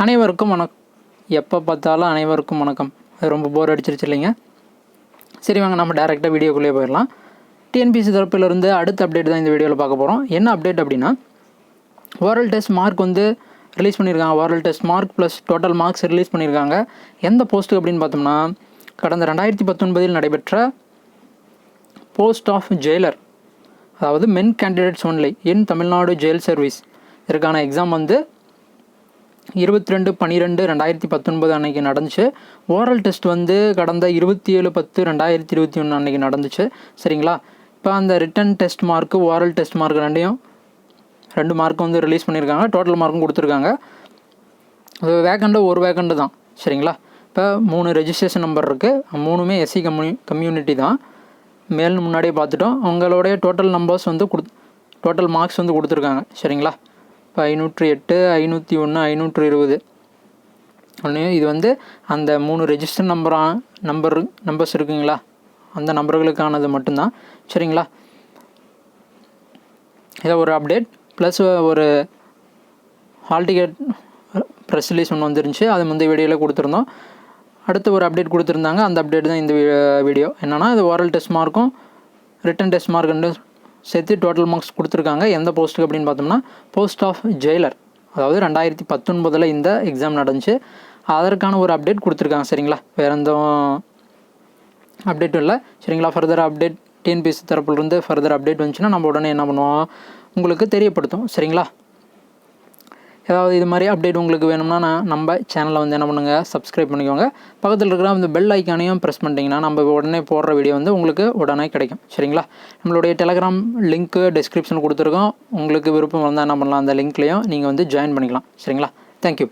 அனைவருக்கும் வணக்கம். எப்போ பார்த்தாலும் அனைவருக்கும் வணக்கம். அது ரொம்ப போர் அடிச்சிருச்சு இல்லைங்க? சரி வாங்க நம்ம டேரெக்டாக வீடியோக்குள்ளே போயிடலாம். டிஎன்பிஎஸ்சி தரப்பிலிருந்து அடுத்த அப்டேட் தான் இந்த வீடியோவில் பார்க்க போகிறோம். என்ன அப்டேட் அப்படின்னா, ஓரல் டெஸ்ட் மார்க் வந்து ரிலீஸ் பண்ணியிருக்காங்க. Oral test mark plus total marks release பண்ணியிருக்காங்க. எந்த போஸ்ட்டுக்கு அப்படின்னு பார்த்தோம்னா, கடந்த 2019 நடைபெற்ற போஸ்ட் ஆஃப் ஜெயிலர், அதாவது men candidates only in Tamil Nadu jail service, இதற்கான எக்ஸாம் வந்து 22/12/2019 அன்றைக்கி நடந்துச்சு. ஓரல் டெஸ்ட் வந்து கடந்த 27/10/2021 அன்றைக்கி நடந்துச்சு. சரிங்களா? இப்போ அந்த written test mark oral test mark ரெண்டு மார்க்கு வந்து ரிலீஸ் பண்ணியிருக்காங்க. டோட்டல் மார்க்கும் கொடுத்துருக்காங்க. வேக்கண்ட்டு ஒரு வேக்கண்ட்டு தான். சரிங்களா? இப்போ 3 ரெஜிஸ்ட்ரேஷன் நம்பர் இருக்குது. 3மே எஸ்சி கம்யூனிட்டி தான். மேல்னு முன்னாடியே பார்த்துட்டோம். அவங்களுடைய டோட்டல் நம்பர்ஸ் வந்து டோட்டல் மார்க்ஸ் வந்து கொடுத்துருக்காங்க. சரிங்களா? இப்போ 508, 501, 520 ஒன்று. இது வந்து அந்த 3 ரெஜிஸ்டர் நம்பர்ஸ் இருக்குங்களா, அந்த நம்பர்களுக்கானது மட்டும்தான். சரிங்களா? இதை ஒரு அப்டேட் ப்ளஸ் ஒரு ஹால் டிக்கெட் ப்ரெஸ் ரிலீஸ் ஒன்று வந்துருந்துச்சு. அது முந்தைய வீடியோவில் கொடுத்துருந்தோம். அடுத்து ஒரு அப்டேட் கொடுத்துருந்தாங்க. அந்த அப்டேட் தான் இந்த வீடியோ. என்னென்னா, இது ஓரல் டெஸ்ட் மார்க்கும் ரிட்டன் டெஸ்ட் மார்க் ரெண்டும் சேர்த்து டோட்டல் மார்க்ஸ் கொடுத்துருக்காங்க. எந்த போஸ்ட்டுக்கு அப்படின்னு பார்த்தோம்னா, போஸ்ட் ஆஃப் ஜெயிலர், அதாவது 2019 இந்த எக்ஸாம் நடந்துச்சு. அதற்கான ஒரு அப்டேட் கொடுத்துருக்காங்க. சரிங்களா? வேறு எந்த அப்டேட்டும் இல்லை. சரிங்களா? ஃபர்தர் அப்டேட் டிஎன்பிஎஸ்சி தரப்புலேருந்து ஃபர்தர் அப்டேட் வந்துச்சுன்னா நம்ம உடனே என்ன பண்ணுவோம், உங்களுக்கு தெரியப்படுத்தும். சரிங்களா? ஏதாவது இது மாதிரி அப்டேட் உங்களுக்கு வேணும்னா நம்ம சேனலை வந்து என்ன பண்ணுங்கள், சப்ஸ்கிரைப் பண்ணிக்கோங்க. பக்கத்தில் இருக்கிற அந்த பெல் ஐக்கானையும் ப்ரெஸ் பண்ணிட்டீங்கன்னா நம்ம உடனே போடுற வீடியோ வந்து உங்களுக்கு உடனே கிடைக்கும். சரிங்களா? நம்மளுடைய டெலகிராம் லிங்க்கு டிஸ்கிரிப்ஷன் கொடுத்துருக்கோம். உங்களுக்கு விருப்பம் வந்தால் என்ன பண்ணலாம், அந்த லிங்க்லேயும் நீங்கள் வந்து ஜாயின் பண்ணிக்கலாம். சரிங்களா? தேங்க்யூ.